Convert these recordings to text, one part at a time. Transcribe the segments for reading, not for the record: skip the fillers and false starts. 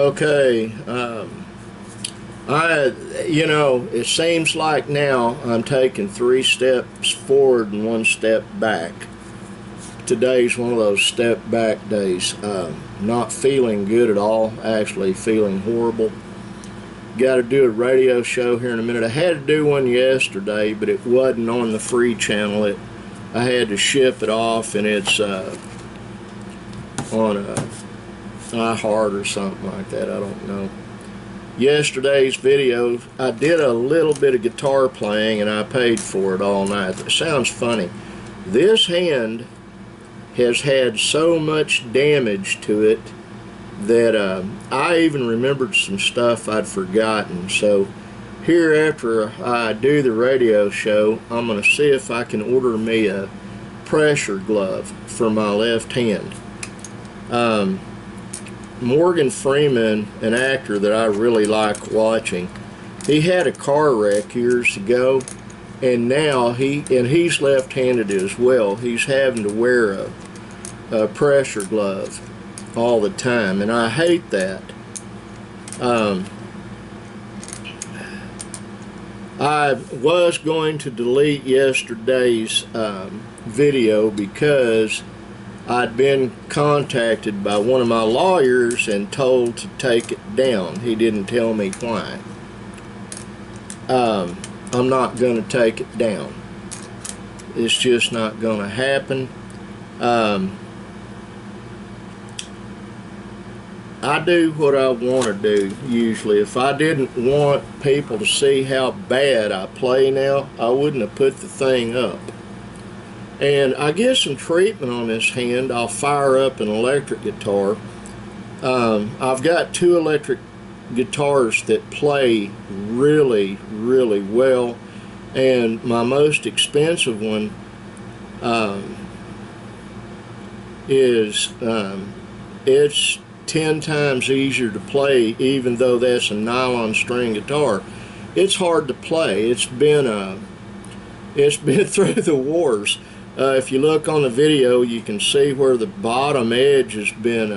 Okay, it seems like now I'm taking 3 steps forward and 1 step back. Today's one of those step back days. Not feeling good at all, actually feeling horrible. Got to do a radio show here in a minute. I had to do one yesterday, but it wasn't on the free channel. I had to ship it off, and it's on iHeart or something like that. I don't know. Yesterday's video, I did a little bit of guitar playing, and I paid for it all night. It sounds funny. This hand has had so much damage to it that I even remembered some stuff I'd forgotten. So here, after I do the radio show, I'm going to see if I can order me a pressure glove for my left hand. Morgan Freeman, an actor that I really like watching, he had a car wreck years ago, and now he's left-handed as well. He's having to wear a pressure glove all the time, and I hate that. I was going to delete yesterday's video because I'd been contacted by one of my lawyers and told to take it down. He didn't tell me why. I'm not going to take it down. It's just not going to happen. I do what I want to do usually. If I didn't want people to see how bad I play now, I wouldn't have put the thing up. And I get some treatment on this hand. I'll fire up an electric guitar. I've got 2 electric guitars that play really, really well, and my most expensive one it's 10 times easier to play, even though that's a nylon string guitar. It's hard to play. It's been through the wars. If you look on the video, you can see where the bottom edge has been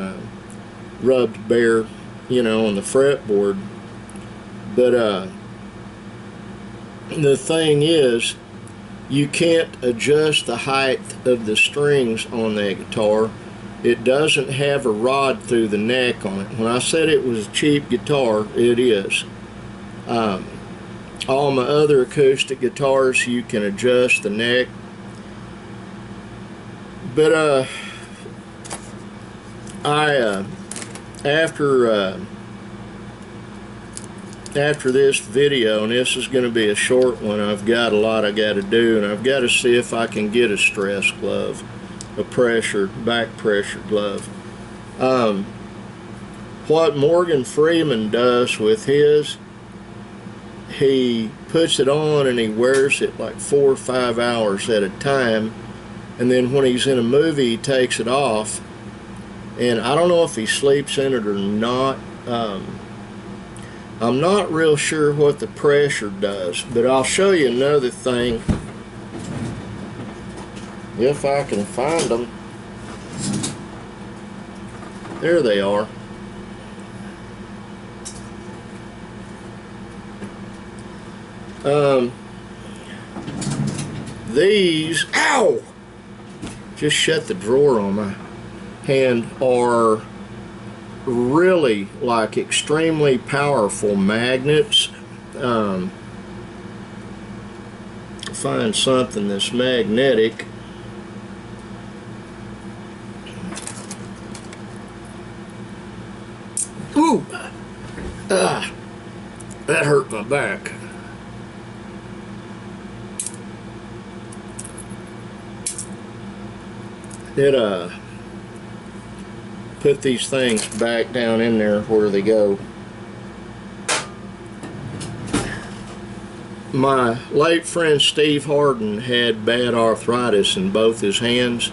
rubbed bare, on the fretboard. But the thing is, you can't adjust the height of the strings on that guitar. It doesn't have a rod through the neck on it. When I said it was a cheap guitar, it is. All my other acoustic guitars, you can adjust the neck. But after this video, and this is going to be a short one, I've got a lot I got to do, and I've got to see if I can get a stress glove, a back pressure glove. What Morgan Freeman does with his, he puts it on and he wears it like 4 or 5 hours at a time. And then when he's in a movie, he takes it off. And I don't know if he sleeps in it or not. I'm not real sure what the pressure does, but I'll show you another thing if I can find them. There they are. These, ow! Just shut the drawer on my hand, are really like extremely powerful magnets. Find something that's magnetic. Ooh! That hurt my back. Put these things back down in there where they go. My late friend Steve Harden had bad arthritis in both his hands,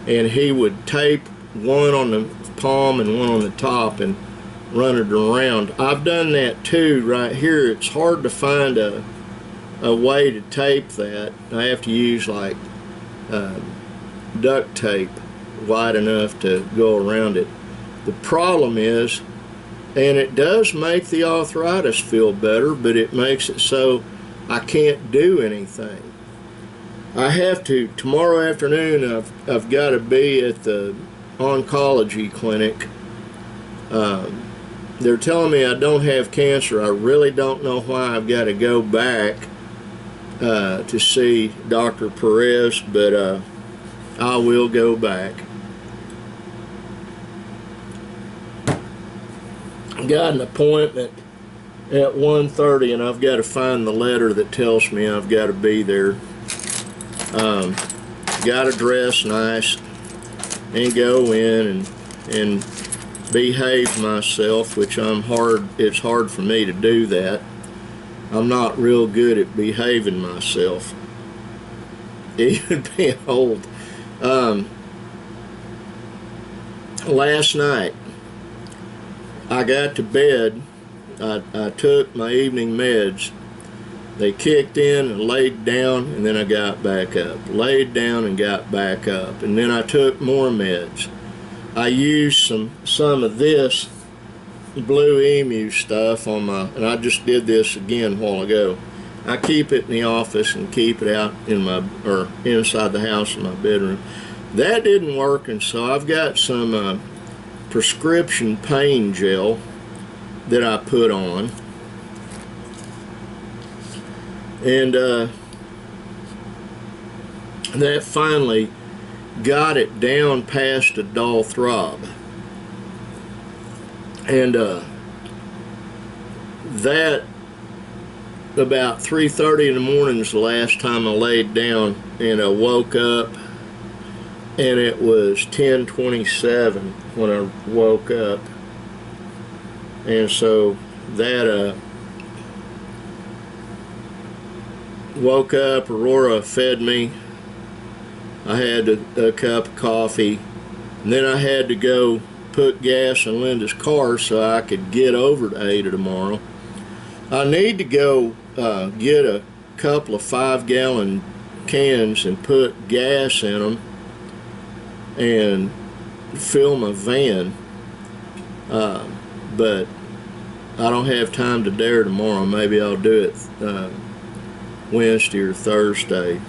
and he would tape one on the palm and one on the top and run it around. I've done that too right here. It's hard to find a way to tape that. I have to use like duct tape wide enough to go around it. The problem is And it does make the arthritis feel better, but it makes it so I can't do anything. I have to, tomorrow afternoon, I've got to be at the oncology clinic. They're telling me I don't have cancer. I really don't know why I've got to go back to see Dr. Perez, but I will go back. Got an appointment at 1:30, and I've got to find the letter that tells me I've got to be there. Got to dress nice and go in and behave myself, which it's hard for me to do that. I'm not real good at behaving myself, even being old. Last night I got to bed. I took my evening meds. They kicked in and laid down, and then I got back up. Laid down and got back up, and then I took more meds. I used some of this Blue Emu stuff on my, and I just did this again a while ago. I keep it in the office and keep it out in my, or inside the house in my bedroom. That didn't work, and so I've got some prescription pain gel that I put on. And that finally got it down past a dull throb. And that about 3:30 in the morning is the last time I laid down, and I woke up, and it was 10:27 when I woke up. And so that woke up, Aurora fed me. I had a cup of coffee, and then I had to go put gas in Linda's car so I could get over to Ada tomorrow. I need to go get a couple of 5-gallon cans and put gas in them and fill my van, but I don't have time to dare tomorrow. Maybe I'll do it Wednesday or Thursday.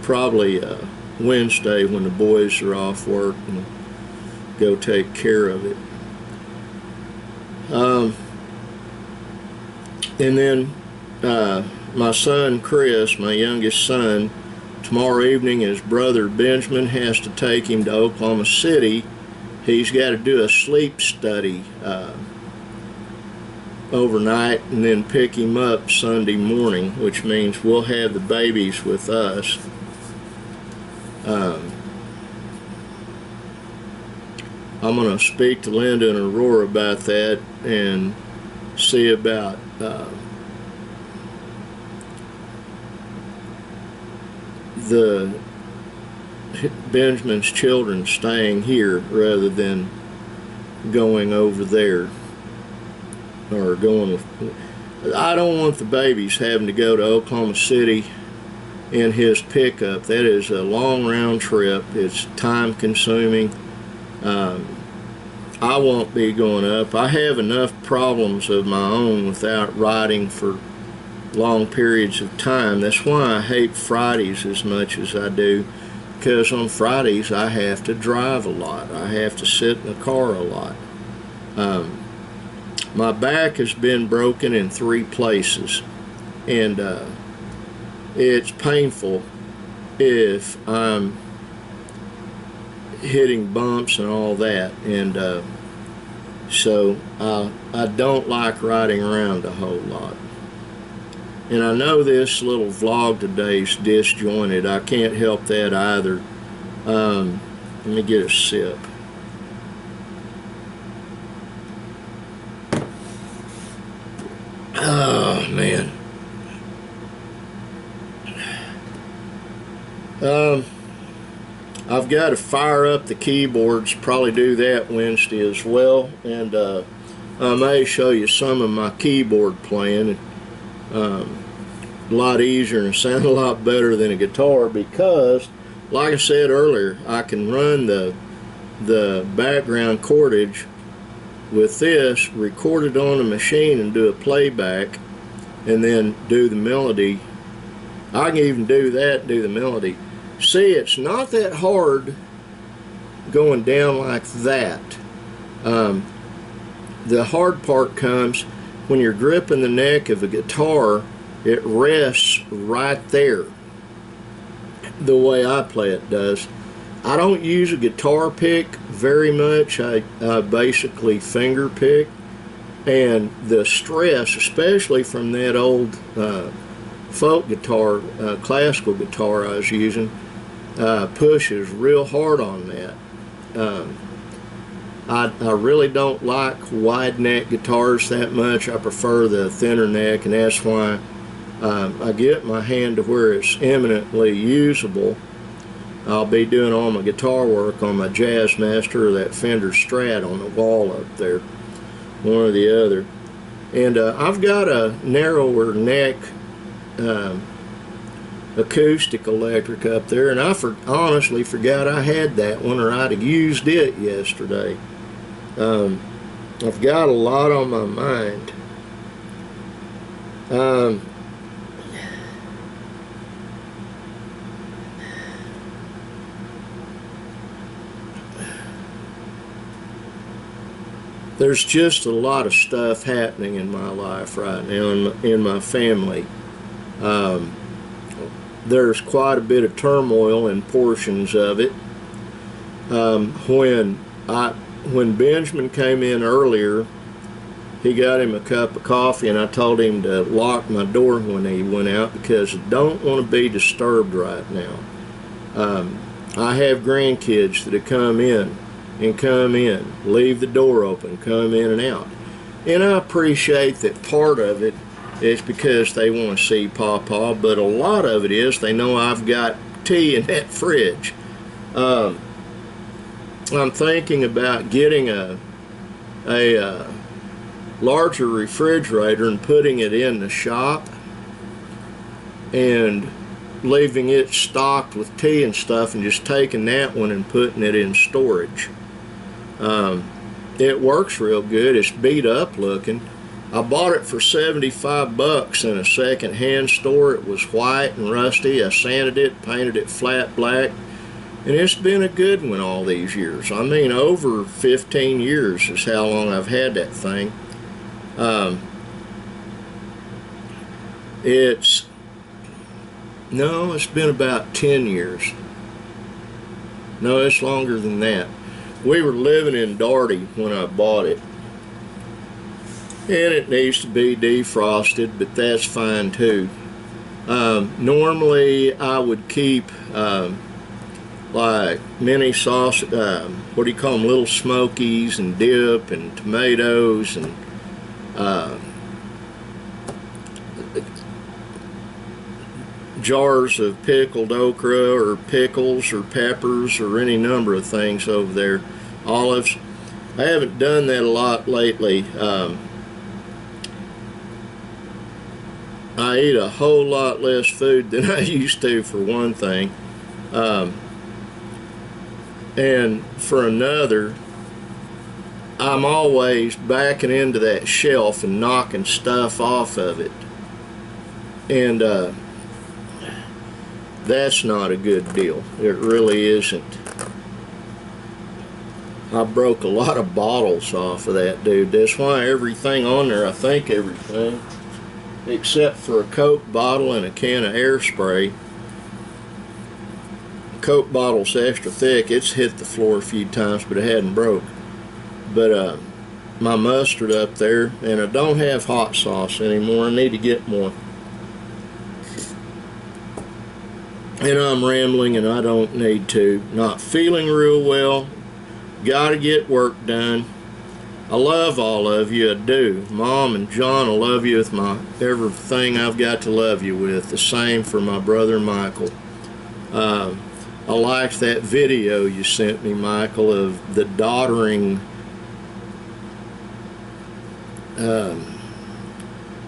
Probably Wednesday when the boys are off work, and go take care of it. And then my son Chris, my youngest son, tomorrow evening his brother Benjamin has to take him to Oklahoma City. He's got to do a sleep study overnight and then pick him up Sunday morning, which means we'll have the babies with us. I'm going to speak to Linda and Aurora about that and see about the Benjamin's children staying here rather than going over there, or going with, I don't want the babies having to go to Oklahoma City in his pickup. That is a long round trip. It's time consuming. I won't be going up. I have enough problems of my own without riding for long periods of time. That's why I hate Fridays as much as I do, because on Fridays I have to drive a lot. I have to sit in the car a lot. My back has been broken in 3 places, and it's painful if I'm hitting bumps and all that, and so I don't like riding around a whole lot. And I know this little vlog today is disjointed. I can't help that either. Let me get a sip. Oh man. I've got to fire up the keyboards, probably do that Wednesday as well, and I may show you some of my keyboard playing. A lot easier and sound a lot better than a guitar, because like I said earlier, I can run the background cordage with this, record it on a machine and do a playback, and then do the melody. I can even do that, do the melody. See, it's not that hard going down like that. The hard part comes when you're gripping the neck of a guitar. It rests right there, the way I play it does. I don't use a guitar pick very much. I basically finger pick, and the stress, especially from that old folk guitar, classical guitar I was using, pushes real hard on that. I really don't like wide neck guitars that much. I prefer the thinner neck, and that's why I get my hand to where it's eminently usable. I'll be doing all my guitar work on my Jazzmaster or that Fender Strat on the wall up there, one or the other. And I've got a narrower neck acoustic electric up there, and I honestly forgot I had that one, or I'd have used it yesterday. I've got a lot on my mind. There's just a lot of stuff happening in my life right now, in my family. There's quite a bit of turmoil in portions of it. When Benjamin came in earlier, he got him a cup of coffee, and I told him to lock my door when he went out because I don't want to be disturbed right now. I have grandkids that have come in, leave the door open, come in and out. And I appreciate that part of it is because they want to see Pawpaw, but a lot of it is they know I've got tea in that fridge. I'm thinking about getting a larger refrigerator and putting it in the shop and leaving it stocked with tea and stuff, and just taking that one and putting it in storage. It works real good. It's beat up looking. I bought it for $75 in a second-hand store. It was white and rusty. I sanded it, painted it flat black, and it's been a good one all these years. I mean, over 15 years is how long I've had that thing. It's been about 10 years. No, it's longer than that. We were living in Daugherty when I bought it, and it needs to be defrosted, but that's fine too. Normally I would keep like mini sauce, what do you call them, little smokies and dip and tomatoes and jars of pickled okra or pickles or peppers or any number of things over there. Olives. I haven't done that a lot lately. I eat a whole lot less food than I used to, for one thing. And for another, I'm always backing into that shelf and knocking stuff off of it. And that's not a good deal. It really isn't. I broke a lot of bottles off of that, dude. That's why everything on there, I think everything, except for a Coke bottle and a can of air spray. Coke bottle's extra thick. It's hit the floor a few times, but it hadn't broke. But my mustard up there, and I don't have hot sauce anymore. I need to get more. And I'm rambling, and I don't need to. Not feeling real well. Gotta get work done. I love all of you, I do. Mom and John, I love you with my everything I've got to love you with. The same for my brother Michael. I liked that video you sent me, Michael, of the doddering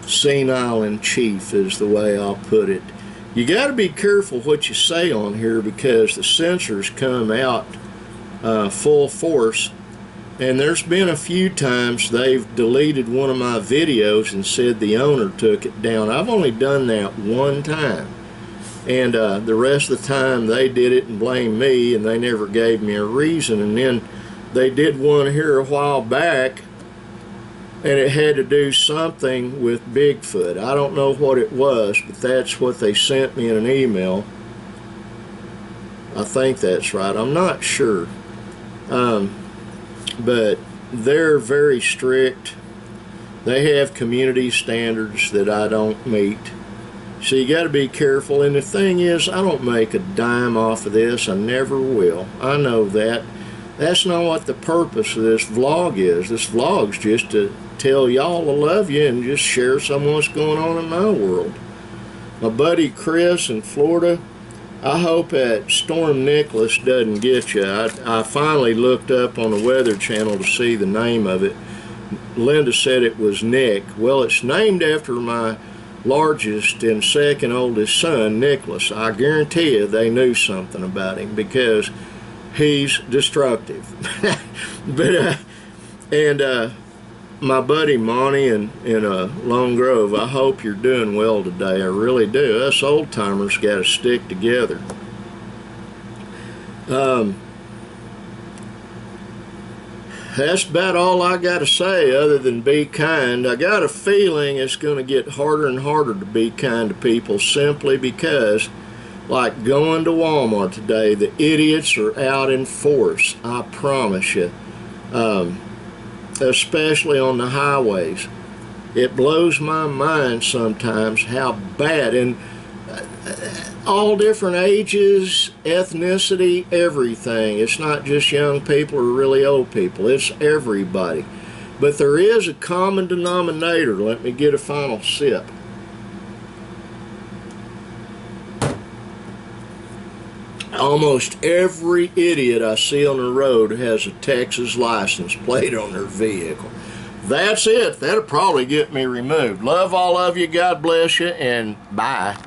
senile in chief is the way I'll put it. You got to be careful what you say on here because the censors come out full force, And there's been a few times they've deleted one of my videos and said the owner took it down. I've only done that one time. And the rest of the time they did it and blamed me, and they never gave me a reason. And then they did one here a while back, and it had to do something with Bigfoot. I don't know what it was, but that's what they sent me in an email. I think that's right. I'm not sure. But they're very strict. They have community standards that I don't meet. So you got to be careful. And the thing is, I don't make a dime off of this. I never will. I know that. That's not what the purpose of this vlog is. This vlog's just to tell y'all I love you and just share some of what's going on in my world. My buddy Chris in Florida, I hope that Storm Nicholas doesn't get you. I finally looked up on the Weather Channel to see the name of it. Linda said it was Nick. Well, it's named after my largest and second oldest son, Nicholas. I guarantee you they knew something about him because he's destructive. But my buddy Monty in Lone Grove, I hope you're doing well today. I really do. Us old timers got to stick together. That's about all I got to say other than be kind. I got a feeling it's going to get harder and harder to be kind to people simply because, like going to Walmart today, the idiots are out in force. I promise you. Especially on the highways. It blows my mind sometimes how bad, and all different ages, ethnicity, everything. It's not just young people or really old people, it's everybody. But there is a common denominator. Let me get a final sip. Almost every idiot I see on the road has a Texas license plate on their vehicle. That's it. That'll probably get me removed. Love all of you. God bless you, and bye.